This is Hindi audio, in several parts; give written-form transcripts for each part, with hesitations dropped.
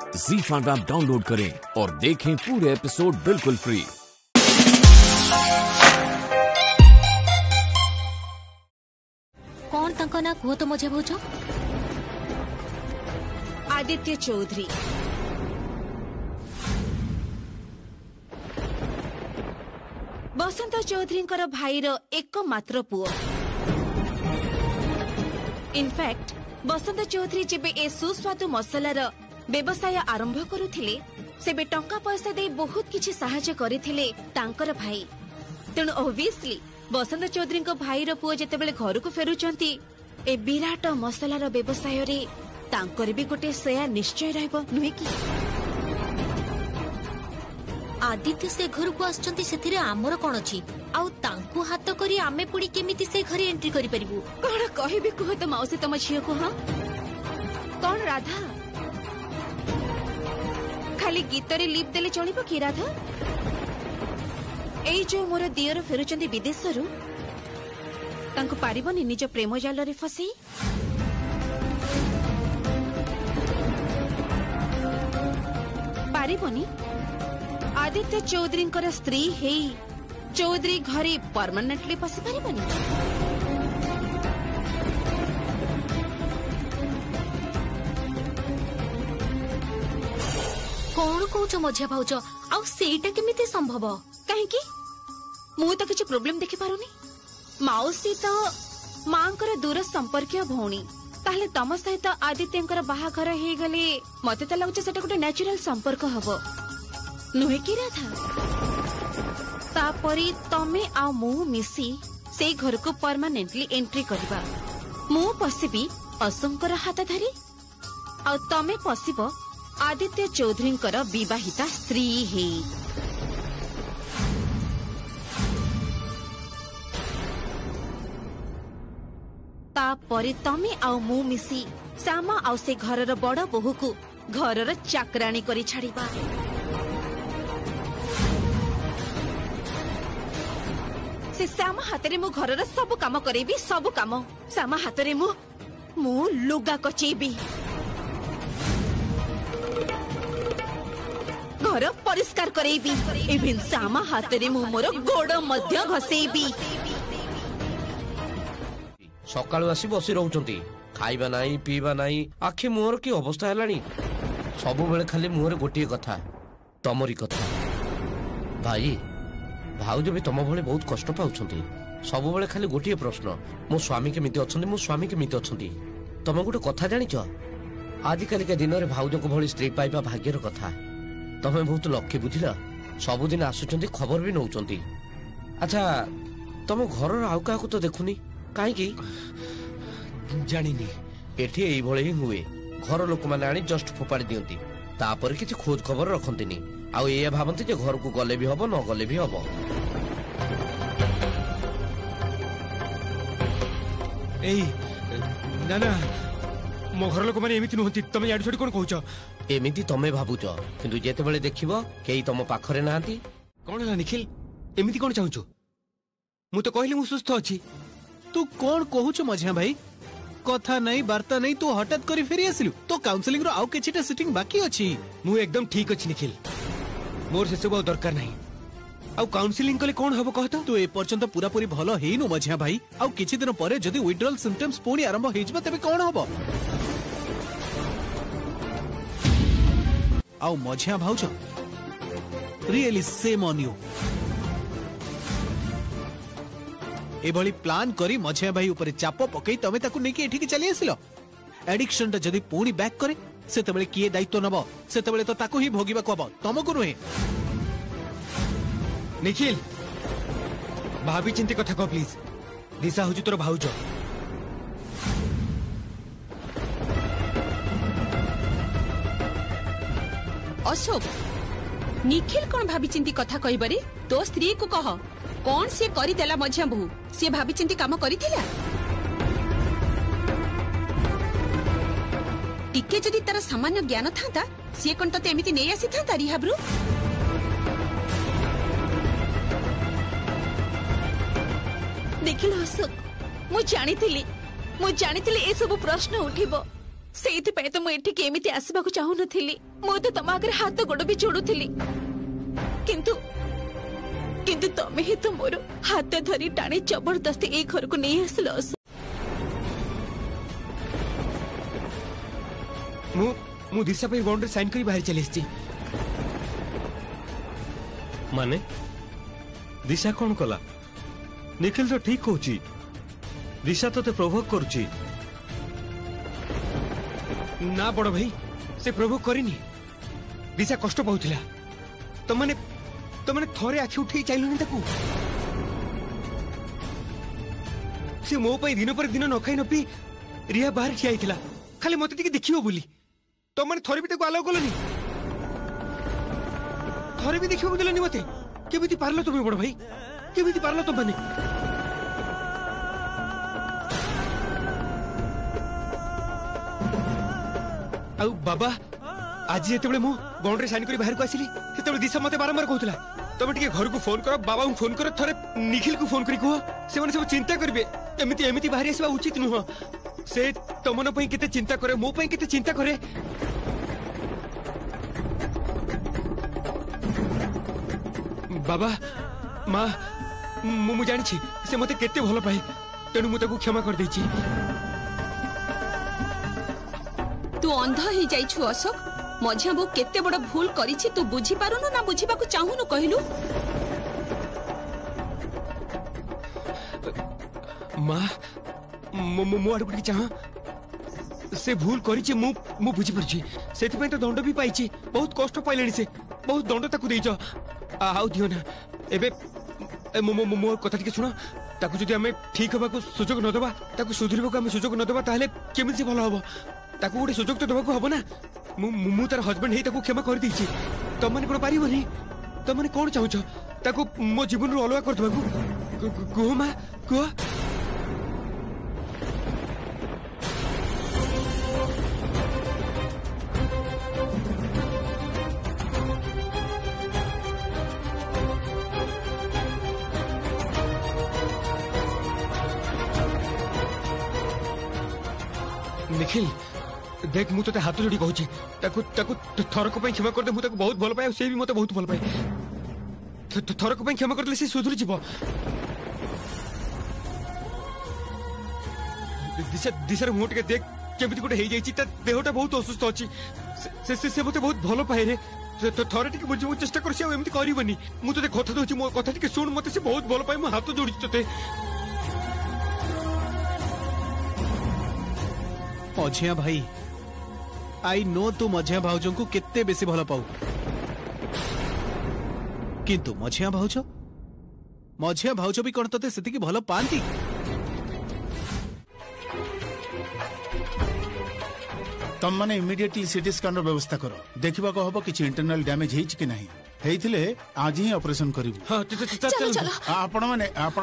ZEE5 ऐप डाउनलोड करें और देखें पूरे एपिसोड बिल्कुल फ्री। कौन तंको ना कुह तो मजे भौज? आदित्य चौधरी। बसंत चौधरी भाईर एकमात्र पुओ। इनफैक्ट बसंत चौधरी जेबे ए सुस्वादु मसलार व्यवसाय आरंभ करुथिले सेबे टंका पैसा दे बहुत किछि सहायता करिथिले तांकर भाई। तेणु ऑब्वियसली बसंत चौधरी भाईर पुओ जेतेबेले घर को फेरुचंती ए विराट मसलार व्यवसाय रे तांकर भी गोटे शेयर निश्चय रहबो नुहे कि? आदित्य से घर को आछंती सेथिरे आमर कोन अछि आउ तांकु हाथ करी आमे पुडी केमिति से घरे एंट्री करि परिबु? कोन कहबे कुह त मौसी तम झियो को? हां कोन राधा खाली गीत रे लिप देले चलिबो कि? राधा एई जो मोर दियर फेरुचंती विदेशरु तांकु पारिबनी निज प्रेम जाल रे फसी? पारिबनी? आदित्य चौधरी स्त्री है चौधरी घरे परमानेंटली पसी पारिबनी? कौन कहूच मझिया भाउज? आउ सेटा केमिति संभव? काहेकि मु तो किछि प्रॉब्लम देखि पारुनी। माउसी तो मांकर दूर संपर्कीय भौणी, ताहले तम सहित आदित्यंकर बाहाघर हे गले मते त लागुछ सेटा गोटे नेचुरल संपर्क हबो नुहे कि? राधा तापरी तमे आ मु मिसी से घर को परमानेंटली एंट्री करबा। मु पसिबी असंकर हाथ धरी आ तमे पसिबो आदित्य चौधरी विवाहिता स्त्री है। तापरी तमे आ मु मिसी श्यामा आ से घरर बड़ बोहू को घरर चाकराणी करी छाड़ीबा। से श्यामा हाथ में मु घरर सब काम करेबी, सब काम श्यामा हाथ में मु लुगा कचेबी, घर परिष्कार करेबी, इवन श्यामा हाथ में मु मोर गोड़ मध्य घसेबी। सकाळु आसी बसी रहउचंती, खाइबा नाही पीबा नाही, आखि मोर की अवस्था हेलानी। सब बेले खाली मुहर गोटिए कथा, तमरी कथा। भाई भाउज भी तम भले बहुत कष्ट पाउछंती। सब बेले खाली गोटिए प्रश्न, मो स्वामी केमिति अछंती, मो स्वामी केमिति अछंती। तमे गोटे कथा जानिछ? आजि कालिका दिन रे भाउज को भली स्त्री पाइबा भाग्यर कथा। तमे बहुत लक्ष्य बुझिला, सब दिन आसुचंती, खबर भी नउचंती। अच्छा तम घर आउ काको तो देखुनी काहे की? जानिनी एठी एई भले ही हुए। घर लोक माने आनी जस्ट फोपाड़ी दियंती, तापर किछि खोज खबर रखंतीनी। आउ ए भाबंती जे घर को गले भी हबो न गले भी हबो। एई ना ना मो घर लोक माने एमिति नहंती। तमे याडू छडी कोन कहउछ? एमिति तमे भाबुछ, किंतु जेते बेले देखिबो केई तम पाखरे नाहंती। कोन होला निखिल? एमिति कोन चाहूछ? मु तो कहली मु सुस्थ अछि। तू कौन कहूच मझिया भाई? कथा नहीं वार्ता नहीं, तू हठात करी फेरी आसिलु। तो काउंसलिंग रो आउ केचिटा सिटिंग बाकी अछि। मु एकदम ठीक अछि निखिल, मोर से सब दरकार नहीं। आउ काउंसलिंग कले कोन हबो कहता? तू ए पर्यंत पूरा पूरी भलो हेइनु मझिया भाई। आउ किछि दिन परे जदी विड्रॉल सिम्पटम्स पुणी आरंभ हेइजबा तबे कोन हबो? आउ मझिया भाउच रियली सेम ऑन यू। एभली प्लान करी मझिया भाई ऊपर चाप पकई तमे ताकू नेकी एठी के चली आसिलो। एडिक्शन ता जदी पुणी बैक करे सेतबेले किए दायित्व नबो? सेतबेले तो ताकू ही भोगिबा को हबो, तमको नुहे। निखिल भाभी चिंती कथा कह प्लीज। दिशा हुजु तोर भाउज। अशोक निखिल कौन भाभी चिंती कथा कहबरी? तो स्त्री को कह कौन से करी देला मझिया बहु? से भाभी चिंती काम करिथिला? टिके जदी तार सामान्य ज्ञान थांता से कोन तते एमिति नै आसी थांता रिहाब्रु? देखिल अशोक, मु जानिथिली ए सब प्रश्न उठिबो। ସେଇଥିପାଇଁ ତ ମୁଁ ଏଠିକି ଏମିତି ଆସିବାକୁ ଚାହୁଁନଥିଲି। ମୁଁ ତ ତମ ଆଗରେ ହାତ ଗୋଡ଼ ବି ଯୋଡୁଥିଲି, କିନ୍ତୁ କିନ୍ତୁ ତମେ ହିଁ ତ ମୋର ହାତ ଧରି ଟାଣି ଜବରଦସ୍ତି ଏଇ ଘରକୁ ନେଇ ଆସିଲ। ମୁଁ ଦିଶା ପାଇଁ ବଣ୍ଡରେ ସାଇନ୍ କରି ବାହାରି ଚାଲି ଆସିଛି। माने दिशा कौन कला? निखिल तो ठीक होची, दिशा तो ते प्रोवोक करूची। ना बड़ भाई, से प्रोवोक करिनी। दिशा कष्ट पाउथिला। तमने थरे आखि उठेई चाइलुनी ताकू। से मो पई दिन पर दिन न खाई न पी रिया बाहर ठिया आइथिला, खाली मते टिके देखियो बोली। तमने थरे भी ताकू आलो कोलनी, थरे भी देखियो देलनी मते। केमिति पारलो तुमे बड़ भाई, केमिति पारलो तुम माने? आउ बाबा आज जेतेबेले मु बाउंड्री साइन करी बाहर को आसिली, सेतेबेले दिशा मते बारंबार कहउतला तमे टिके घर को फोन करो, बाबा को फोन करो, थरे निखिल को फोन करी कहो, से माने सब चिंता करबे। एमिति एमिति बाहर आसीबा उचित नुह। से तमन पई केते चिंता करे, मो पई केते चिंता करे। बाबा माँ मु जानी से मते केते भल पाए, तेणु मु ताकू क्षमा कर देछि। तू अंधा ही जाइछु अशोक। मझिया बो केते बड़ भूल करिछि तू बुझी पारुनु ना बुझिबाकू चाहुनु कहलु? माँ मु आडू के चाह से भूल करिछि, मु बुझी परछि। सेति पय तो दंड भी पाइछि, बहुत कष्ट पाइलेनी से, बहुत दंड ताकू देइछ। आउ दियो ना एबे मो कथा टिके सुनो। ताकू जदि हमें ठीक हबा को सुजोग न देबा, ताकू सुधरिबा को हमें सुजोग न देबा, ताहले केमिति भलो हबो? ताकू गोटे सुजोग तो देबा को हबो ना। मु तार हस्बैंड हे ताकू क्षमा कर देछि। तम माने कोन पारिबोनी? तम माने कोन चाहू छ ताकू मो जीवन रो अलवा कर देबा को? को मा को निखिल देख मु तो हाथ जोड़ी कहूँ ताकू ताकू थरक पे क्षमा कर दे। मु ताकू बहुत भल पाए, से भी मते बहुत भल पाए। थरक पे क्षमा कर दे, से सुधुरी जीव। दिशा दिशार मुह टिके देख केमिति गोटे हेई जाईची, ता देहटा बहुत असुस्थ अछि। से मते बहुत भल पाए रे। थरे टिके बुझिबो चेष्टा करछि, आ एमिति करिवनी। मु तते कथा दोछि, मो कथा टिके सुन। मते से बहुत भल पाए, मु हाथ जोड़ी तते। मझिया भाई आई नो तू मझिया भाउजों को केते बेसी भल पाऊ, किंतु मझिया भाउज भी कौन तते सेति की भल पांती? तम माने इमिडिएटली सीटी स्कैन रो व्यवस्था करो, देखिबा को हबो किछि इंटरनल डैमेज हेछि कि नहीं। हेइथिले आज ही ऑपरेशन करिबो। हां चल आपण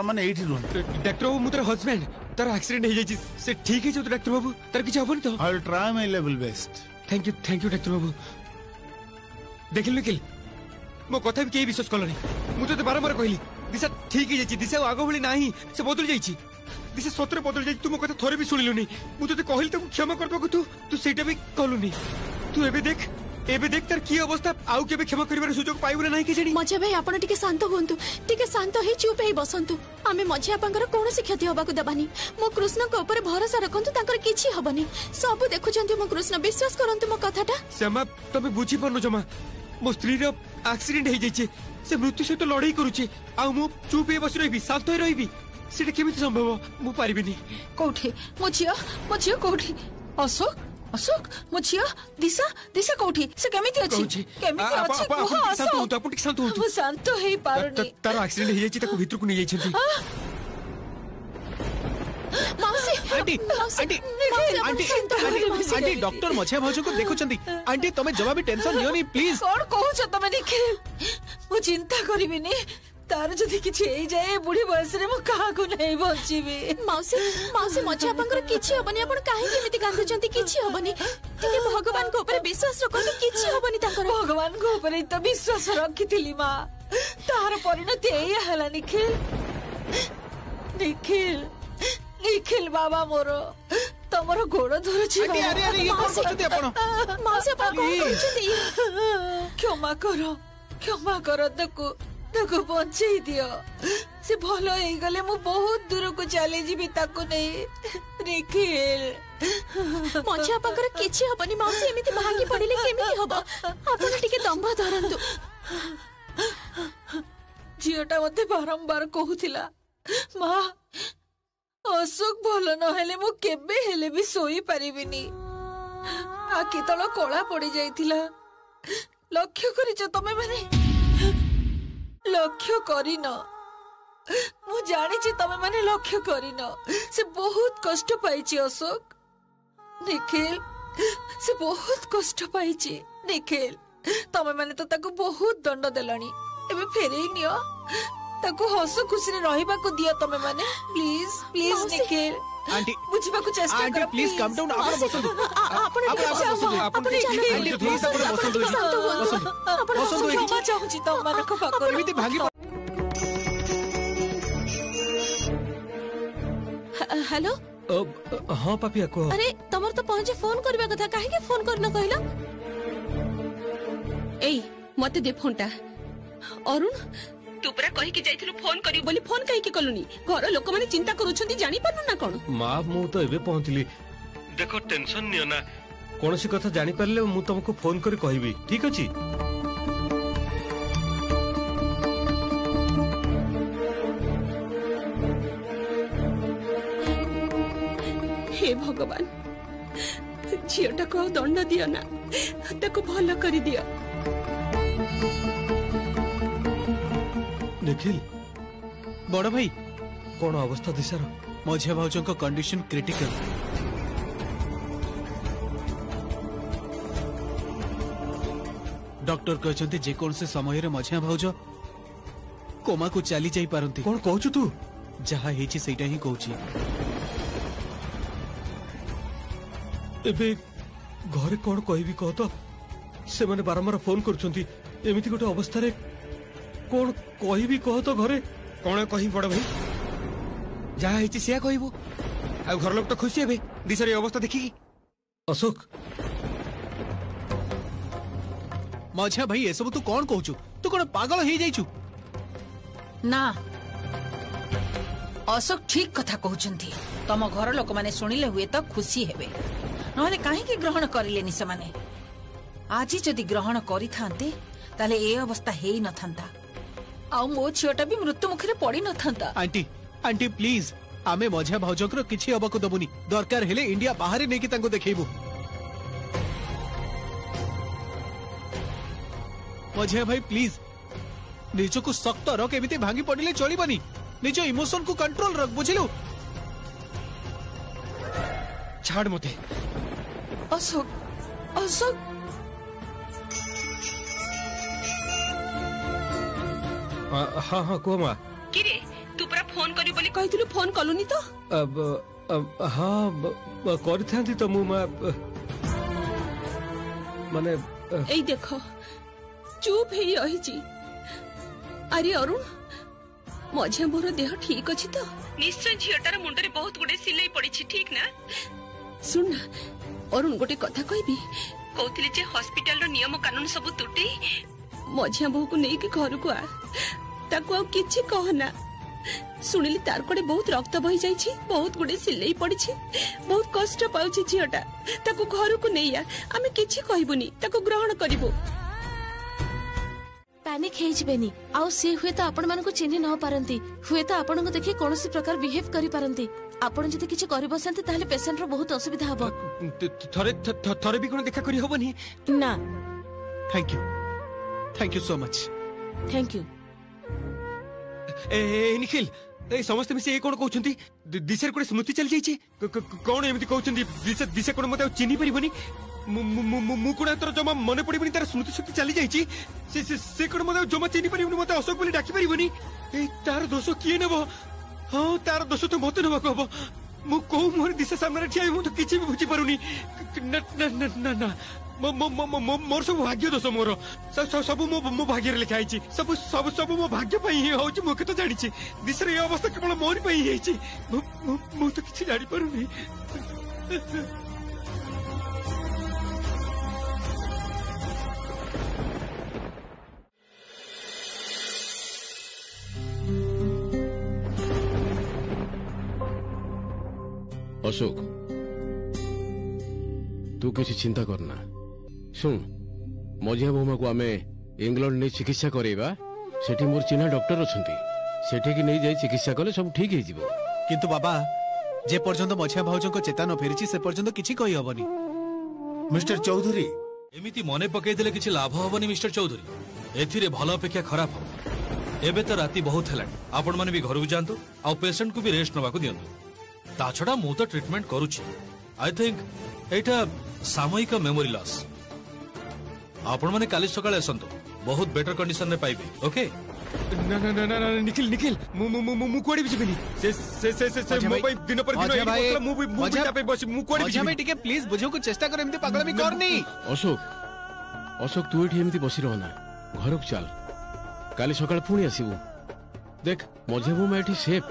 माने एठी रुन। डॉक्टर बाबू मुतर हस्बैंड तार एक्सीडेंट हे जाईची, से ठीक है जो डॉक्टर बाबू तार किछ हबनी तो? I will try my level best. Thank you doctor बाबू। देखिल निखिल मो कथा भी के विश्वास कलनी। मु तो बारंबार कहली दिशा ठीक है जाईची, दिशा आगो भली नाही, से बदल जाईची। दिशा सतरे बदल जाईची, तू मो कथा थोड़े भी सुनिलुनी। मु तो कहली ताकू क्षमा कर दो, तू सेटा भी कहलुनी। तू एबे देख तार की अवस्था, आउ केबे क्षमा करिवार सुजोग पाइबो ना कि जेडी। मझिया भाई आपण टिके शांत होंतु, टिके शांत हे चुप हे बसंतु। आमे मझिया पांकर कोनोसी क्षति होबाकू दबानी। मो कृष्ण को ऊपर भरोसा रखंतु, तांकर किछि हबनी। सब देखुचंती मो कृष्ण, विश्वास करंतु मो कथाटा। श्यामा तमे बुझी परनो जमा, मो स्त्री रो एक्सीडेंट हे जाईची, से मृत्यु सहित लड़ाई करूची। आ मो चुप हे बस रहिबी, शांत हे रहिबी, सेटा केमिति संभव? मु पारिबिनी। कोठी मझिया कोठी? अशोक मझिया दिशा कोठी? से केमिति अछि? केमिति अछि? शांत हो। मु शांत हे पारुनी। तार एक्सीडेंट हे जाईची, ताको भितर को नै जाईछंती। आंटी डॉक्टर मझिया भाउज को देखुचंती। आंटी तमे जमा भी टेंशन लियोनी प्लीज। कोन कहूछ तमे निखिल? मु चिंता करिबिनी, तार जदि किछि हे जाए बुढ़ी बयस रे मु काहा को नै बचिबे। माउसी मझिया पांकर किछि हबनी। आपण काहे केमिति कांदुचंती? किछि हबनी, टिके भगवान को ऊपर विश्वास रखंतु, किछि हबनी तांकर। भगवान को ऊपर तो विश्वास रखिथिली मां, तार परिणति एया हला। निखिल बाबा मोरो, ତମର ଗୋଡ ଧରୁଛି ଆଣ୍ଟି, ଆରେ ଆରେ ଇଏ କଣ କରୁଛନ୍ତି ଆପଣ? ମାଉସୀ ଆପଣ କଣ କରୁଛନ୍ତି? କ୍ଷମା କର ତାକୁ ବଞ୍ଚେଇ ଦିଅ। ସେ ଭଲ ହେଇଗଲେ ମୁଁ ବହୁତ ଦୂରକୁ ଚାଲିଯିବି ତାକୁ ନେଇ। ନିଖିଲ ମଝି ବାପାଙ୍କର କିଛି ହବନି ମାଉସୀ, ଏମିତି ଭାଙ୍ଗି ପଡିଲେ କେମିତି ହବ? ଆପଣ ଟିକେ ଦମ୍ଭ ଧରନ୍ତୁ। ଝିଅଟା ମତେ ବାରମ୍ବାର କହୁଥିଲା, ମା ଅଶୋକ ଭଲ ନହେଲେ ମୁଁ କେବେ ହେଲେ ବି ଶୋଇପାରିବିନି। ଆଖି ତଳ କଳା ପଡି ଯାଇଥିଲା। ଲକ୍ଷ୍ୟ କରିଛ ତମେ ମାନେ? ଲକ୍ଷ୍ୟ କରିନ? ମୁଁ ଜାଣିଛି ତମେ ମାନେ ଲକ୍ଷ୍ୟ କରିନ। ସେ ବହୁତ କଷ୍ଟ ପାଇଛି ଅଶୋକ। ନିଖିଲ ସେ ବହୁତ କଷ୍ଟ ପାଇଛି। ନିଖିଲ ତମେ ମାନେ ତ ତାକୁ ବହୁତ ଦଣ୍ଡ ଦେଲଣି, ଏବେ ଫେରେଇ ନିଅ ତାକୁ। ହସ ଖୁସିରେ ରହିବାକୁ ଦିଅ ତମେ ମାନେ। ପ୍ଲିଜ ପ୍ଲିଜ ନିଖିଲ ଆଣ୍ଟି ବୁଝିବାକୁ ଚେଷ୍ଟା ଆଣ୍ଟି କର। ପ୍ଲିଜ କାମ ଡାଉନ। ଆପଣ ବସନ୍ତୁ। ଆପଣ ଆଣ୍ଟି ପ୍ଲିଜ ଆପଣ ବସନ୍ତୁ। ବସନ୍ତୁ। କ୍ଷମା ଚାହୁଁଛି ତମମାନଙ୍କ ପାଖରେ। ଏମିତି ଭାଙ୍ଗି हेलो हाँ पापिया कह। अरे तमर तो पहुंचे फोन करबा कथा, काहे के फोन करन कहलो? एई मते दे फोनटा। अरुण तू परा कहि के जाइथिलु फोन करी बोली, फोन काहे के कलुनी? घर लोक माने चिंता करूछंती, जानि पानु ना कोन? माँ मु तो एबे पहुंचली। देखो टेंशन नियो ना, कोनसी कथा जानि पारले मु तुमको फोन करी कहबी, ठीक अछि? हे भगवान, झीटा को दंड दियो ना, ताको भलो करी दियो। निखिल बड़ भाई कौन अवस्था दिशार? मझिया भाउजों को कंडीशन क्रिटिकल। डॉक्टर कहते जेकोसी समय रे मझिया भाउज कोमा को चली जाई पारंती। कौन कहछु तू? जहा हेची सेटा ही कहूची। एबे घरे कौन कहबी कह तो? से माने बारंबार फोन करछंती, एमिति गोटे अवस्था रे कौन कहबी कह तो? घरे कौन कही बड़ भाई? जहाँ ହେଇଛି ସେଇଆ କହିବୁ। ଆଉ ଘର ଲୋକ ତ ଖୁସି ହେବେ ଦିଶର ଏ ଅବସ୍ଥା ଦେଖିକି। अशोक मझिया भाई ए सब तू कौन कहूचु? तू कौन पागल हो जाइछु? ना अशोक ठीक कथा कहउचंती। तम घर लोक माने सुनिले हुए तो खुशी हेबे, नहले काहे के ग्रहण करिलेनी से माने। आज जदि ग्रहण करि थांते ताले ए अवस्था हेई न थांता, आ मो छियोटा भी मृत्यु मुखरे पड़ी न थांता। आंटी आंटी प्लीज आमे मझिया भाउजकर किछि अबको दबुनी। दरकार हेले इंडिया बाहर नेकी तांको देखैबु। मझिया भाई प्लीज निजो को सख्त रख, एमिति भांगी पड़िले चलिबनी। निजो इमोशन को कंट्रोल रख, बुझिलु? छाड़ मते। अशोक अशोक हाँ हाँ कह माँ। किरे तू परा फोन करी बोली कहिथिलु, फोन कलुनी तो? अब हाँ करि थांती तो मु माँ माने एई देखो चुप हेई रहिची। अरे अरुण मझिया मोर देह ठीक अछि तो? निश्चय झियोटार मुंडरे बहुत गुडे सिलाई पड़िछि, ठीक ना? सुन ना अरुण गोटे कथा कहबी, कहथिले जे हॉस्पिटल रो नियम कानून सब तुटे मझिया बहु को नेकी घर को आ, ताको आ किछि कहना। सुनिली तार कोडे बहुत रक्त बही जाइछि, बहुत गुडे सिलाई पड़िछि, बहुत कष्ट पाउछि झियोटा। ताको घर को नेइया, आमे किछि कहबुनी, ताको ग्रहण करिवो। पैनिक हे जबेनी आउ से हुए तो आपण मानको चिन्हि न पारंती, हुए तो आपण को देखि कोनोसी प्रकार बिहेव करि पारंती। आपण जति किछि करि बसंती ताले पेशेंट रो बहुत असुविधा हबो। थरे भी कोन देखा करी होबनी ना। Thank you so much. Thank you. ए निखिल ए समस्त मिसे ए कोन कहउछंती? दिशर कोन स्मृति चल जाइछि? कोन एमिति कहउछंती? दिशा कोन मते चिन्हि परिबनी? मु कोन तोर जमा मने पड़िबनी, तार स्मृति शक्ति चली जाइछि। से कोन मते जमा चिन्हि परिबनी, मते अशोक बोली डाकी परिबनी। ए तार दोष किए नेबो? हां तार दोष तो मते नेबा कहबो। मु को मोर दिशा सामने ठिया मु तो किछि भी बुझी पारुनी। ना ना ना ना ना मोर सब भाग्य दोष, मोर सब मो भाग्य रे लिखा आइछि। सब सब सब मो भाग्य पई ही होछि, मु के तो जानि छी। दिशर ए अवस्था केवल मोर पई ही आइछि। मु तो किछि जानि पारुनी। अशोक तू किसी चिंता करना शुण मझिया बोमा को आमे इंग्लैंड नहीं चिकित्सा करेबा सेठी मोर चिन्हा डॉक्टर अछंती सेठी की नहीं जाई चिकित्सा कले सब ठीक हे जिवो किंतु बाबा जे पर्यंत मझिया भाउजों को चेता न फेरिची से पर्यंत किछि कहि हबनी। मिस्टर चौधरी एमिति मने पकई देले किछि लाभ हबनी मिस्टर चौधरी एथिरे भल अपेक्षा खराब हो एबे तो राती बहुत हेलानी आपण माने भी घर को जानतो आ पेशेंट को भी रेस्ट नबा को दियंतु ता छडा मु तो ट्रीटमेंट करूची आई थिंक एटा सामयिक मेमोरी लॉस आपण माने काली सकाळे असंतो बहुत बेटर कंडीशन रे पाइबे ओके ना ना ना ना निखिल निखिल मु कोडी भी जिबेनी से मोबाइल दिन पर दिन मतलब मु पे बस मु कोडी भी भाई टिके प्लीज बुझो को चेष्टा कर एमती पागल भी करनी। अशोक तू एठी एमती बसी रहना घर को चल काली सकाळ पुणी आसीबू देख मझे बो मैं एठी सेफ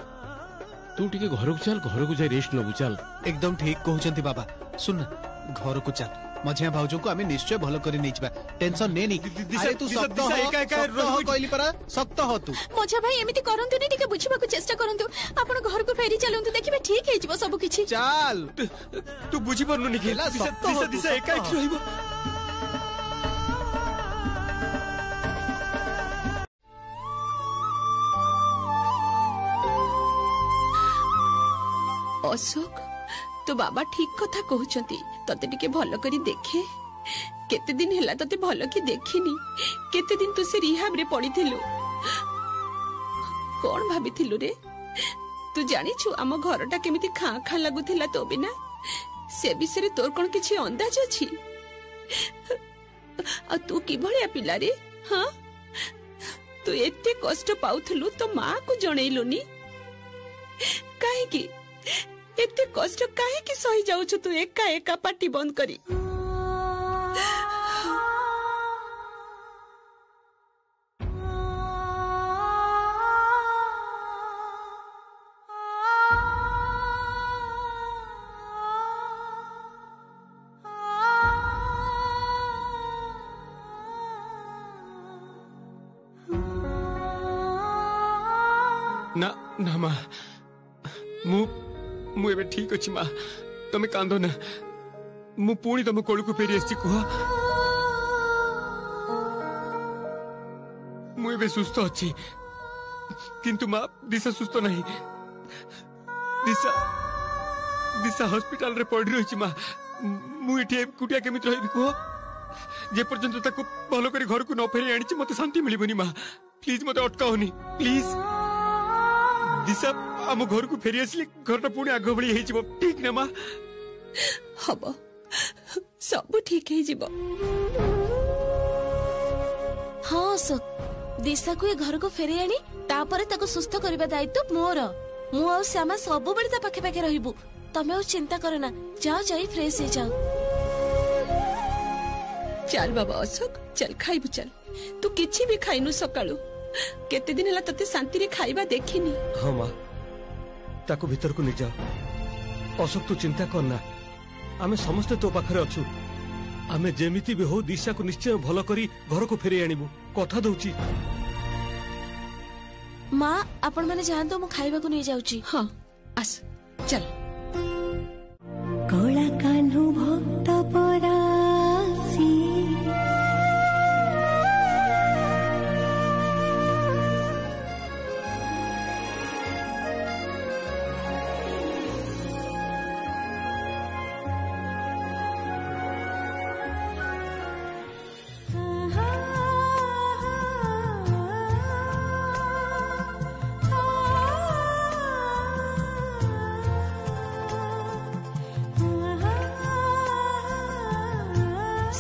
तू टिके घर को चल घर को जाई रेस्ट नबू चल एकदम ठीक कहउचंती बाबा सुन घर को चल मझिया भाउजो को हमें निश्चय भलो करी नै छिबा टेंशन ने नी अरे तू सख्त हो कहली परा सख्त हो तू मझिया भाई एमिति करंतु नी टिके बुझिबा को चेष्टा करंतु आपण घर को फेरी चलंतु देखिबे ठीक हे जिवो सब किछि चल तू बुझी परनु निखिल दिशा एका एक रहिबो अशोक तो बाबा ठीक कथा कहउचंती तते टिके भलो करी देखे केते दिन हैला तते भलो की देखिनी केते दिन तू से रिहाब रे पड़ीथिलु कोन भाबिथिलु रे तू जानि छु हम घरटा केमिति खा खा लागुथिला तो बिना से विषय रे तोर कोन किछि अंदाज अछि आ तू की भलिया पिला रे हां तू एते कष्ट पाउथलु तो मां को जणैलुनी काहे की एते कष्ट काहे की सही जाउछु तू एका एका पाटी बंद करी ना ना मां मु एबे ठीक अछि मां तमे कांदो ना मु पुणी तम कोळ को फेरी आछि को मु एबे सुस्त अछि किंतु मां दिशा सुस्त नहीं दिशा हॉस्पिटल रे पड़ी रही छी मां मु एठी कुटिया केमित रहिबी को जे पर्यंत ताको भलो करी घर को न फेरी आनी छी मते शांति मिलिबनी मां प्लीज मते अटकाओनी प्लीज दिशा हम घर को फेरी आसले घरटा पुणी आग भली हे जिवो ठीक ना मां हबो सब ठीक हे जिवो हां अशोक दिशा को ये घर को फेरी आनी तापरे ताको सुस्थ करबा दायित्व मोर मु आ श्यामा सब बड़ी ता पाखे पाखे रहिबु तमे चिंता करना जाओ जाई फ्रेश हे जाओ चल बाबा अशोक चल खाइबु चल तू किछि भी खाइनु सकाळू केते दिन हला तते शांति रे खाइबा देखिनी हां मां ताको भीतर को नि जाओ अशोक तू चिंता करना आमे समस्त तो पाखरे अछु आमे जेमिति भी हो दिशा को निश्चय भलो करी घर को फेरी आनिबु कथा दउची मां आपण माने जानतो मु खाइबा को नि जाउची हां आस चल कोला कान्हु भक्त परासी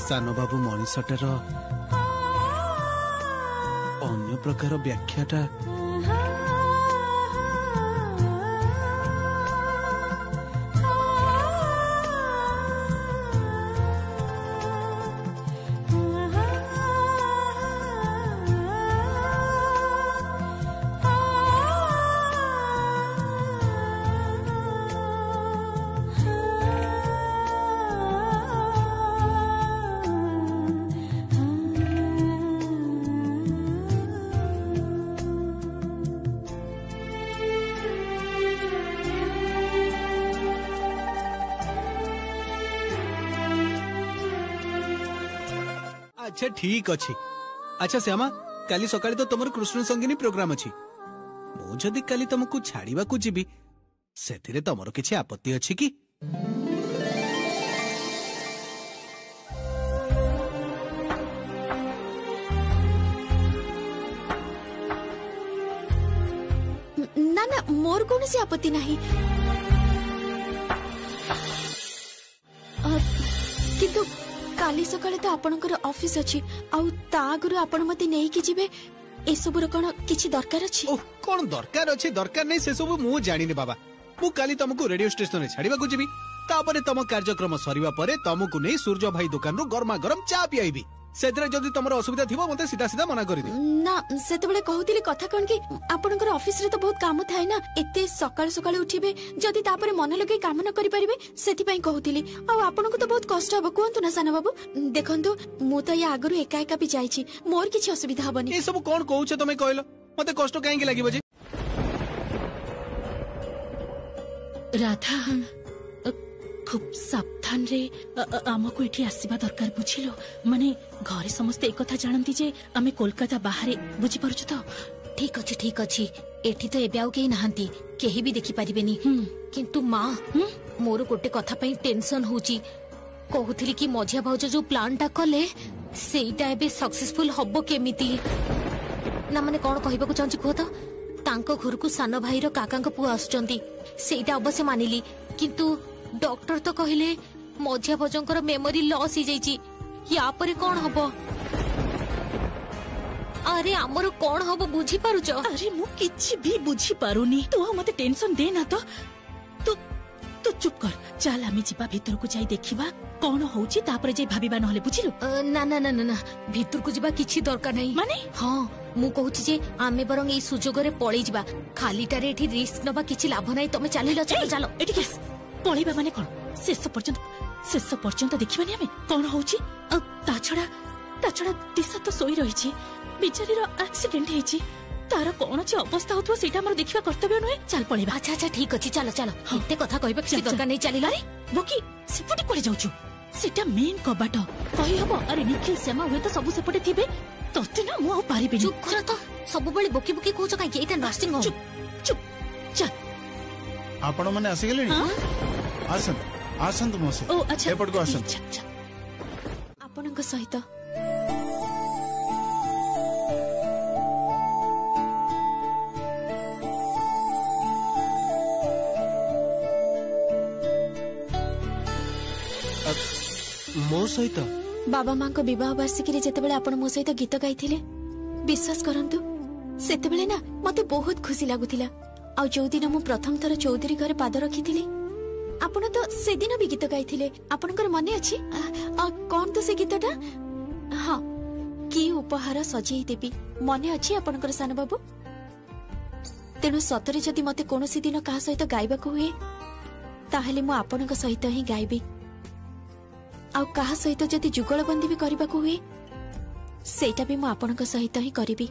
सानो बाबू मनीषटार अन्य प्रकार व्याख्याटा अच्छा ठीक अच्छी। अच्छा श्यामा काली सकाळे तो तुमर कृष्ण संगिनी प्रोग्राम अछि। मु जदी काली तुमको छाड़ीबा को जीबी सेथिरे तुमर किछि आपत्ति अछि की? ना ना मोर कोनोसी आपत्ति नाही। किंतु काली सकाळे तो आपनकर ऑफिस अछि आउ ता आगुरु आपण मते नेई कि जिवे एसबुर कोन किछि दरकार अछि? ओह कोन दरकार अछि दरकार नै से सब मु जानि ने बाबा। मु काली तुमको रेडियो स्टेशन रे छाड़ीबा को जीबी तापरे तम कार्यक्रम सरीबा परे तुमको नै सूर्य भाई दुकान रो गरमा गरम चा पियाइबी। सेतरे जदी तमर असुविधा थिबो मते सीधा सीधा मना करि दियो। ना सेते बेले कहउतिली कथा कोन कि आपनकर ऑफिस रे तो बहुत काम थाए ना एते सकाळ सकाळ उठिबे जदी तापरे मन लगे काम न करि परिबे सेति पई कहउतिली। आ आपनको तो बहुत कष्ट हबो कोंतु ना साना बाबू। देखंतु मु तो या आगरु एका एका भी जाईछि मोर किछि असुविधा हबनी। ए सब कोन कहउछ तमे कहलो मते कष्ट काहे के लागिबो जे? राधा खूब सावधान रे आमको एठी आसीबा दरकार बुझिलो। माने घरे समस्त एक कथा जानती जे आमे कोलकाता बाहरे बुझी परछु तो। ठीक अछि एठी तो एबे आउ केही नाहंती केही भी देखि परिबेनी। किंतु मां मोर गोटे कथा पई टेंशन होची। कहूथिली कि मझिया भाउज जो प्लान टा कले सेईटा एबे सक्सेसफुल हबो केमिति ना माने कोन कहबा को चाहूची को तो तांको घर को सानो भाई रो काका को पुआ आछंती सेईटा अवश्य मानिली। किंतु डॉक्टर तो कहले मझिया भजंकर मेमोरी लॉस ही जाइची या परे कोन हबो? अरे हमरो कोन हबो बुझी पारुछ? अरे मु किछि भी बुझी पारुनी तू मते टेंशन दे ना तो तू चुप कर चल आमी जिबा भीतर को जाई देखिबा कोन होउची तापर जे भाबिबा नहले बुझिलु। ना ना ना ना भीतर को जिबा किछि दरकार नै। माने हां मु कहूची जे आमे बरंग ए सुजोग रे पळै जिबा खालीटारे एठी रिस्क नबा किछि लाभ नै। तमे चालिलो चलो एठी केस पळैबा माने कोन शेष पर्यंत देखिबानी आमे कोन होउची। ता छडा दिशा तो सोई रहिची बिचारी रो एक्सीडेंट हेची तार कोन जे अवस्था होतबो सेटा हमर देखिबा कर्तव्य नय। चल पळैबा। अच्छा ठीक अछि चलो एते कथा कहबा किछि दरकार नै। चालिलो रे बोकी सेपटे कोले जाउछु सेटा मेन कबाट कहि हबो। अरे निखिल श्यामा हुए तो सब सेपटे थिबे तते ना मु आ पारिबे। चुप कर तो सब बेले बोकी कहूछ काई कि एटा नर्सिंग होम। चुप चल आपण माने आसी गेलेनी आसंत मोसे। ओ अच्छा एपट को आसंत आपनक सहित मो सहित बाबा मां को विवाह वार्षिकी रे जेतेबेले आपण मो सहित गीत गाइथिले विश्वास करंतु सेतेबेले ना मते बहुत खुशी लागुथिला। आ जो दिन मु प्रथम थर चौधरी घरे पाद रखिथिली आपण तो से दिन भी गीत गाइथिले आपनकर मने अछि? कोन तो से गीतटा? हां की उपहार सजेई देबी मने अछि आपनकर सान बाबू? तेनु सतरे जदि मते कोनोसी दिन का सहित गाइबा को हुए ताहले मु आपनक सहित ही गाइबी। आ कहा सहित जदि जुगलबंदी भी करबा को हुए सेटा भी मु आपनक सहित ही करिबी।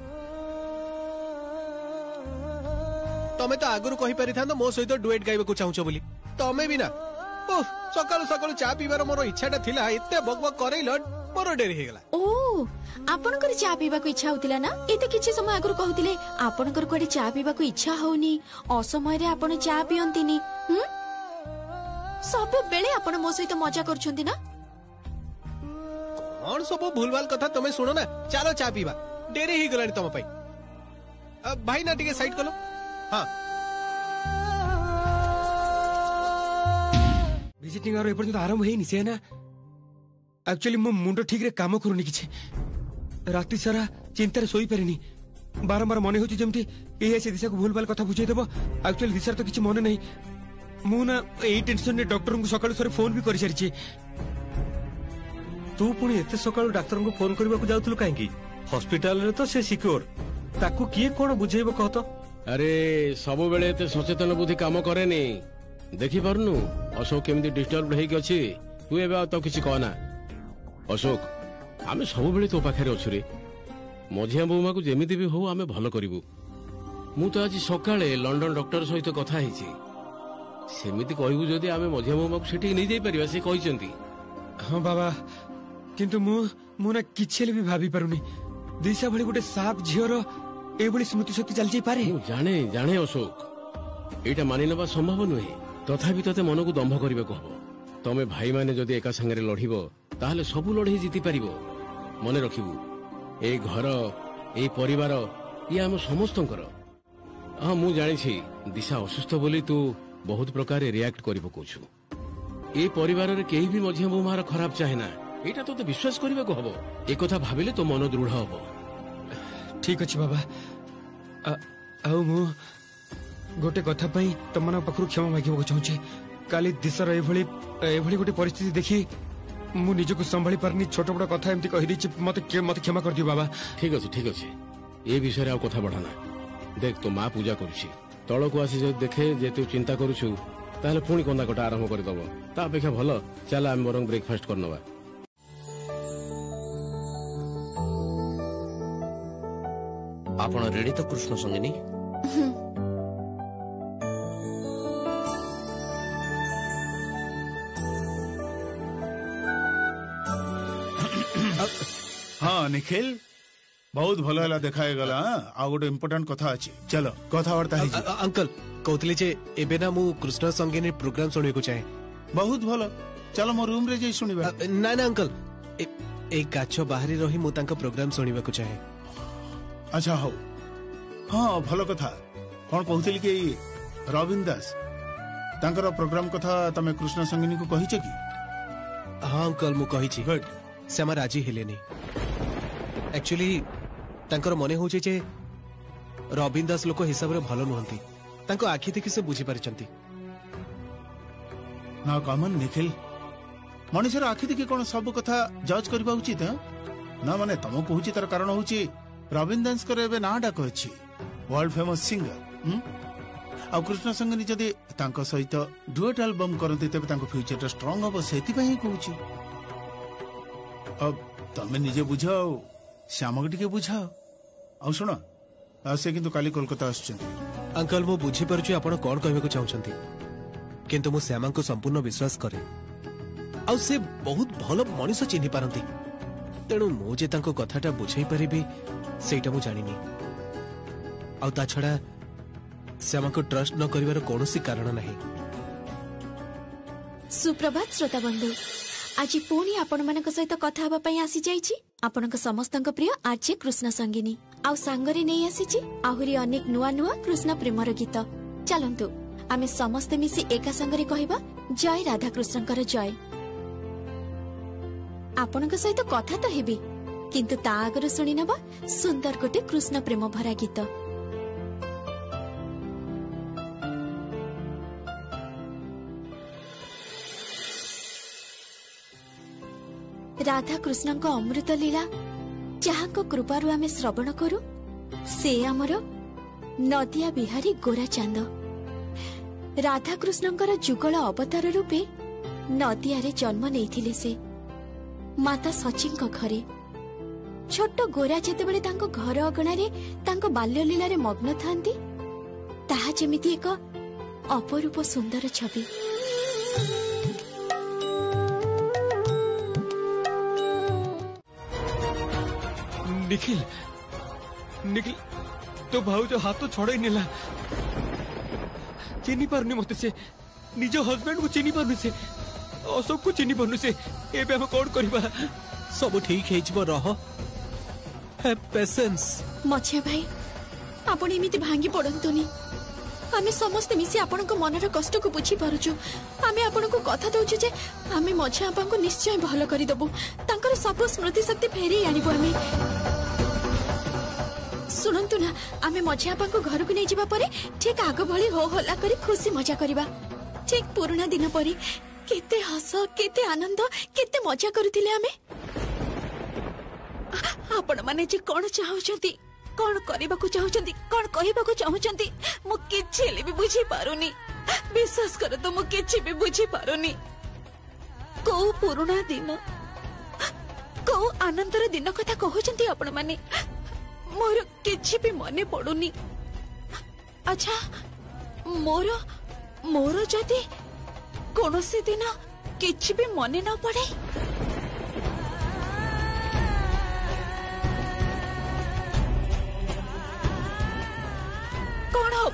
तमे तो आगुरु कहि परिथान मो सहित डुएट गाइबा को चाहूछ बोली तमे भी ना। ओह सकाळ सकाळ चा पीबार मोर इच्छाटा थिला एते बकबक करैल मोर डेरी हे गेला। ओ आपनकर चा पीबा को इच्छा होतिला ना एते किछि समय आगुरु कहउतिले आपनकर कोडी चा पीबा को इच्छा होउनी असमय रे आपण चा पियंतिनी। सब बेले आपण मो सहित मजा करछंती ना। कौन सब भूलभाल कथा तमे सुनो ना। चलो चा पीबा डेरी ही गलानी तम पई। भाई ना टिके साइड कलो। हां विजिटिंग आरो एपर्यंत आरंभ हेनी से ना। एक्चुअली मो मुंडो ठीक रे काम करूनी किछे राती सारा चिंता रे सोई परिनी बारंबार मने होची जेमती एही से दिशा को भूलभाल कथा बुझे देबो। एक्चुअली दिशा तो किछ मने नहीं मु ना एही टेंशन ने डॉक्टर को सकाळ सरे फोन भी करि सारिछि। तू पुणी एते सकाळ डॉक्टर को फोन करबा को जाउतलु काहे की? हॉस्पिटल रे तो से सिक्योर ताकू किए कोन बुझेबो कहतो? अरे सब बेले एते सचेतन बुद्धि काम करेनी देखि पारनु अशोक केमती डिस्टर्ब हेकी अछि। तू एबा तो किछि कहना अशोक आमे सब बेले तो पाखरे अछु रे। मझिया बोमा को जेमिति भी हो आमे भलो करिवु। मु तो आज सकाळे लंडन डॉक्टर सहित कथा हेछि सेमिति कहबु जदी आमे मझिया बोमा को सेठी नै जाई परिबा से कहिसंती। हां बाबा किंतु मु ना किछि भी भाभी पारुनी दिशा भली गोटे साफ झीर एभली स्मृति शक्ति चल पारे। जाने जाने अशोक एटा मानि नबा संभव नुहे तथापि तते मन को दंभ करबे कहबो तमे भाई माने जदि एका संगे लढिबो ताहले सबु लढी जीति पारिबो मने रखिबु ए घर ए परिवार ये हम समस्तंकर। हाँ मु जानी छी दिशा असुस्थ बोली तू बहुत प्रकार रिएक्ट करि पकोछु ए परिवार रे केही भी मझिया बोमार खराब चाहे ना एटा तो विश्वास करबे को हबो ए कथा भाबिले तो मन दृढ़ हबो। ठीक अछि बाबा आउ मु गोटे कथा पई तमना पखरु क्षमा मागिबो चाहूची काली दिशा रे एभली गोटे परिस्थिति देखि मु निजको संभाली पारनी छोट बड़ कथा एमती कहि दी मते क्षमा कर दियो बाबा। ठीक अछि ए विषय आ कथा बढ़ाना देख तो माँ पूजा करुछि तल को आसी जब देखे जे तू चिंता करुछु ताहले पुणी कंदा कटा आरंभ कर दबो ता अपेक्षा भलो चल हम बरंग ब्रेकफास्ट करनवा। आपण रेडी तो कृष्ण संगिनी हाँ निखिल बहुत भल है देखाई गला आ गोटे इम्पोर्टेंट कथा अछि चलो कथावार्ता है अंकल कहतले जे एबे ना मु कृष्ण संगीनी प्रोग्राम सुने को चाहे। बहुत भलो चलो मो रूम रे जे सुनिबा। ना ना अंकल एक गाछो बाहरी रही मु तांका प्रोग्राम सुनिबा को चाहे। अच्छा हो हाँ भलो कथा कोन कहतली कि रविंद्र दास तांकर प्रोग्राम कथा तमे कृष्ण संगीनी को कहिछ कि? हाँ अंकल मु कहिछि गुड से हम राजी हेलेनी एक्चुअली तांकर मने होचे जे रविंद्र दास लोक हिसाब रे भलो नहंती तांको आखि देखि से बुझी पारिचंती ना कमन निखिल मनुष्यर आखि देखि कोन सब कथा जज करबा उचित ना माने तम कहूची तार कारण होची रविंद्र दास करे बे ना डाक अछि वर्ल्ड फेमस सिंगर आ कृष्ण संगनी जदि तांको सहित डुएट एल्बम करंती तबे तांको फ्यूचर स्ट्रांग हो सेति पई कहूची। अब तमे निजे बुझाओ श्यामक टिके बुझाओ आ सुनो से किंतु काली कोलकाता आछंती। अंकल मु बुझी परछु आपण कोन कहबे को चाहछंती किंतु मु श्यामा को संपूर्ण विश्वास करे आ से बहुत भलो मनिष चिन्हि पारंती तेणु मु जे तांको कथाटा बुझाई परिबी सेटा मु जानिनी आ ता छडा श्यामा को ट्रस्ट न करिवार कोनोसी कारण नाही। सुप्रभात श्रोता बंधु आज पुणी आपण मानक सहित कथा हबा पई आसी जाईची आपनक समस्तक प्रिय आरजे कृष्ण संगिनी आउ सांगरे नै आसीची आहुरी अनेक नुआ नुआ कृष्ण प्रेमर गीत चलंतु आमे समस्त मिसी एका संगरे कहिबा जय राधा कृष्णकर जय। आपनक सहित कथा तो हेबी किंतु ता आगर सुनि नबा सुंदर गोटे कृष्ण प्रेम भरा गीत। राधा कृष्ण को अमृत लीला जहाँ को कृपारु आमे श्रवण करू से आमर नदिया बिहारी गोरा चांद राधा कृष्णकर जुगल अवतार रूपे नदिया रे जन्म नेइथिले से माता सचिन को घरे छोट गोरा जेते बेले तांको घर अगणा रे तांको बाल्य लीला रे मग्न थांती ताहा जेमिति एक अपरूप सुंदर छवि। निखिल निखिल तो भाऊ जो हाथ तो छोड़े नेला चिनी पारनी मते से निज हस्बैंड को चिनी पारनी से अशोक को चिनी पारनी से एबे हम कोन करबा सब ठीक हे जबो रह है पेशेंस मछिया भाई आपण एमिति भांगी पड़ंतुनी आमे समस्त मिसी आपण को मनर कष्ट को बुझी पारुछु आमे आपण को कथा दउछु जे आमे मछिया आपन को निश्चय भलो करी दबु तांकर सब स्मृति शक्ति फेरी आनिबो आमे सुनंतु ना आमे मछिया आपन को घर को नै जिबा परे ठीक आग भली हो हल्ला करी खुशी मजा करबा ठीक पुराना दिन परी केते हस केते आनंद केते मजा करूथिले आमे आपण माने जे कोन चाहउछंती कोन करबा को चाहउछंती कोन कहबा को चाहउछंती मु किछि ले भी बुझी पारुनी विश्वास कर तो मु किछि भी बुझी पारुनी को पुराना दिन को आनंदर दिन कथा कहउछंती आपण माने मोर किछि भी मने पडुनी। अच्छा मोर मोर जदी कोनोसी दिन किछि भी मने न पड़े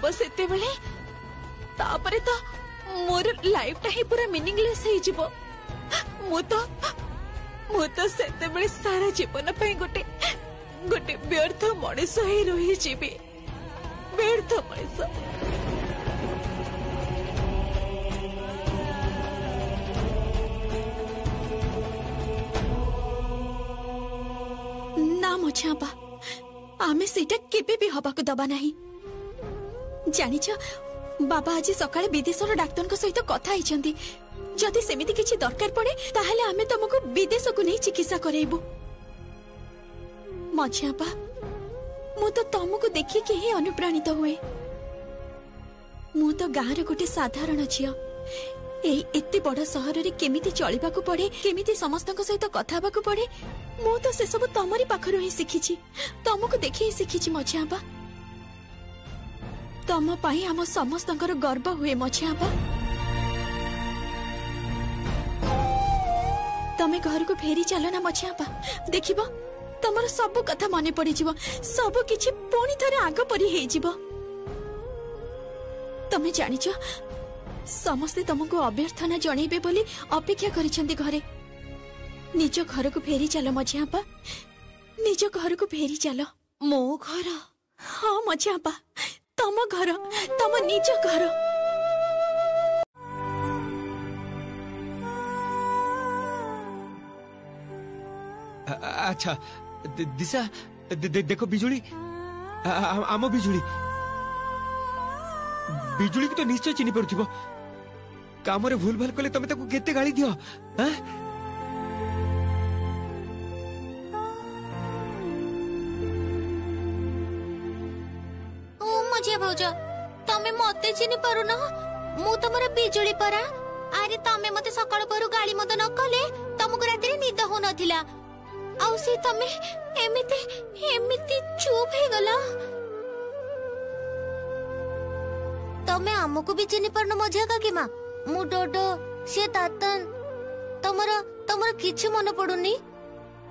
हबो सेते बेले तापरे तो मोर लाइफ टा ही पूरा मीनिंगलेस हे जिवो मु तो सेते बेले सारा जीवन पे गोटे गोटे व्यर्थ मनीष ही रही जीवी व्यर्थ मनीष। ना मझियाबा आमे सेटा केबे भी हबा को दबा नहीं जानिछ बाबा आज सकाळे विदेशर डाक्टर सहित कथा होइछंती जदि सेमिति किछि दरकार पड़े ताहले आमे तुमको विदेश को नहीं चिकित्सा करेबु मझियाबा मु तो तुमको देखि के ही अनुप्राणित हुए मु तो गाँर गोटे साधारण झियो एते बड़ सहर रे केमिति चलिबा को पड़े केमिति समस्त सहित कथा हबा को पड़े मु तो से सब तमरी पाखरु ही सिखिछि तुमको देखि ही सिखिछि मझियाबा तम पाई हम समस्तंकर गर्व हुए मझियाबा तमे घर को फेरी चलो ना मझियाबा देखिबो तमर सब कथा मने पड़ी जीवो सब किछि पुणी थरे आग परी हेइ जीवो तमे जानिछो समस्ते तुमको अभ्यर्थना जणैबे बोली अपेक्षा करिसेंती घरे निज घर को फेरी चलो मझियाबा निज घर को फेरी चलो मो घर हाँ मझियाबा तम घर तम निज घर अच्छा दिशा देखो बिजुली आम बिजुली बिजुली की तो निश्चय चिन्ह पड़ुथिबो काम रे भूल भाल कले तमे ताको केते गाली दियो हां ओ मझिया भौजा तमे मते चिन्ह पारु न मु तमरा बिजुली परा अरे तमे मते सकाळ परू गाली मत न कले तमको राती निद हो नथिला आउ से तमे एमिति एमिति चुप हे गला तमे हमको भी चिन्ह पारन मझिया काकी मां मु डोडो से तातन तमरा किछि मन पडुनी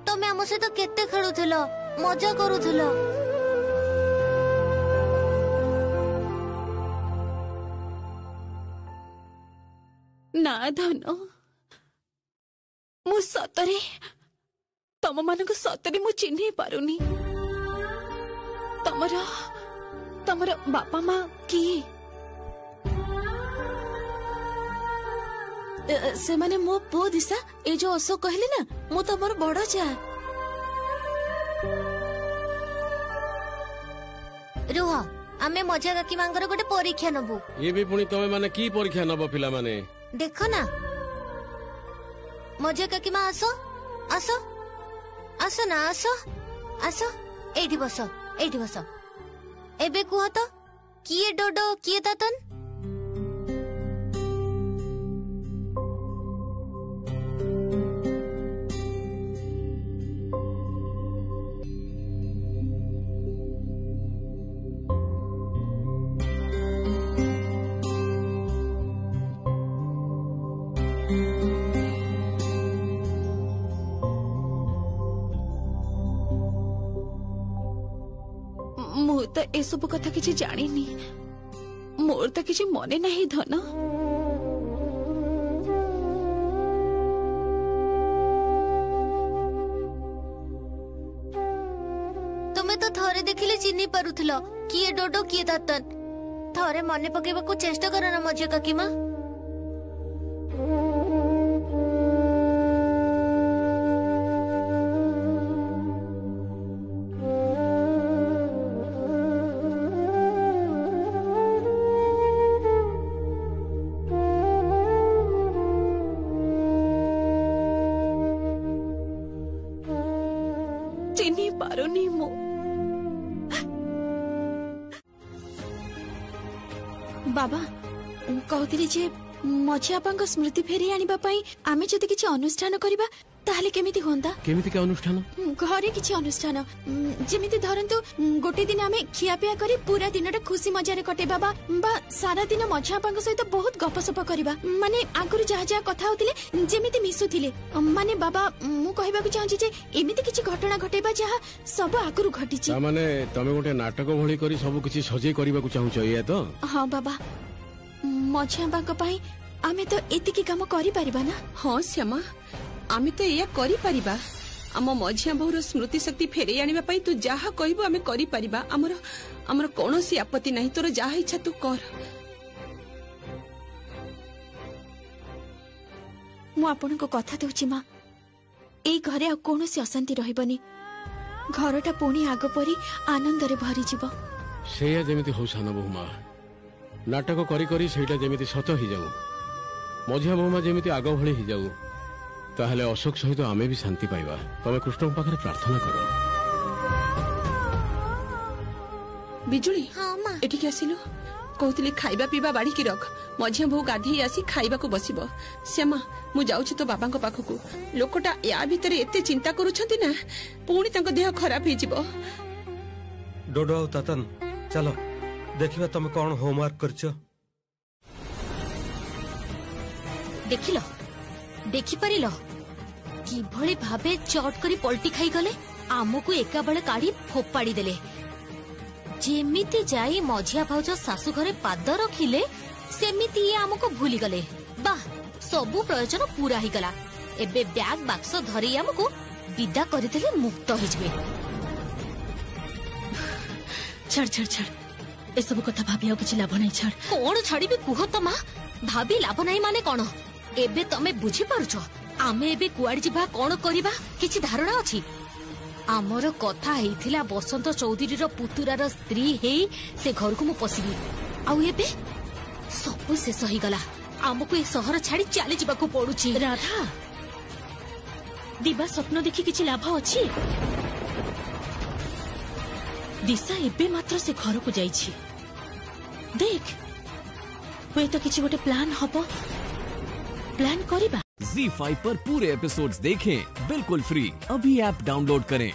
तमे हम से तो केते खेलुथिलो मजा करूथिलो ना धनो मु सतरे तम मानक सतरे मु चिन्ह पारुनी तमर बापा माँ किए से माने मो पो दिशा ए जो अशोक कहले ना मु तमर बड़ चा रुह आमे मजा काकी मांगर गोटे परीक्षा नबु ये भी पुणी तमे माने की परीक्षा नब पिला माने देखो ना मजा काकी मां आसो आसो आसो ना आसो आसो एठी बसो एबे कुह तो किए डोडो किए तातन तो ए सब कथा किछि जानिनी मोर तो किछि मने नहीं धन तुमे तो थरे देखिले चिन्ही पारुथिलो किए डोडो किए तातन थरे मने पकेबा को चेष्टा करो ना मझिया काकी मां पारुनी मो बाबा कहती जे मझियापा स्मृति फेरी आनिबा पई आमे जदि किछि अनुष्ठान करिबा ताहले केमिति होंदा केमिति का अनुष्ठान घरे किछि अनुष्ठान जेमिति धरंतु गोटे दिन आमे खियापिया करी पूरा दिनटा खुशी मजारे कटेबा बा सारा दिन मझापांक सहित बहुत गपसप करबा माने आगुरु जहा जहा कथा होतिले जेमिति मिसुथिले माने बाबा मु कहबा को चाहूची जे एमिति किछि घटना घटेबा जहा सब आगुरु घटिछि माने तमे गोटे नाटक भଳି करी सब किछि सजे करबा को चाहू या तो हां बाबा मझापांक पई आमे तो एतिकी काम करि परिबा ना हां श्यामा आमे तो या करि परिबा आम मझिया बहुर स्मृति शक्ति फेरे आनिबा पई तू जाहा कहबो आमे करि परिबा हमर कोनोसी आपत्ति नहीं तोर जाहा इच्छा तू कर मु आपन को कथा देउची मां ए घरे आ कोनोसी अशांति रहइबनी घरटा पुणी आग परी आनंद रे भरी जीव सेया जेमिति हो साना बहुमा नाटक करी करी सेटा जेमिति सत ही जाऊ मझिया बहुमा जेमिति आग भली ही जाऊ ताहले अशोक सहित आमे भी शांति पाइबा तमे कृष्ण पाखरे प्रार्थना करो बिजुली एठी के आसिलो कहतिले खाइबा पीबा बाड़ी की रख मझिया बहु गाधी आसी खाइबा को बसिबो श्यामा मु जाउछि तो बाबा को पाखकू लोकटा या भितरे एते चिंता करूछंती ना पुणी तांको देह खराब हे जिवो डोडो और तातन चलो देखिबा तमे कोन होमवर्क करछो देखिलो देखि परिलो कि भले भाबे चट करी पलटी खाई गले आमको एका बेले काढ़ी फोपाड़ी देले जेमिति जाई मझिया भाउज सासु घरे पाद रखिले सेमिति ये आमको भूली गले बाह सबु प्रयोजन पूरा ही गला एबे बैग बाक्स धरी आमको विदा करदेले मुक्त होइजबे छड़ छड़ छड़ ए सब कथा भाबिया किछि लाभ नै छड़ कोन छाड़ीबे कुह तो मां भाबी लाभ नै माने कोन एबे तमे बुझी पारुछ आमे एबे कुआडी जिबा कोन करिबा किछि धारणा अछि आमर कथा हेइथिला बसंत चौधरी रो पुतुरार स्त्री हेई से घर को मु पसिबी आउ एबे सब शेष होई गला आमको ए शहर छाड़ी चली जिबा को पडुछि राधा दिबा स्वप्न देखि किछि लाभ अछि दिशा एबे मात्र से घर को जाइछि देख होय तो किछि गोटे प्लान हबो प्लान करिबा ZEE5 पर पूरे एपिसोड्स देखें बिल्कुल फ्री अभी ऐप डाउनलोड करें।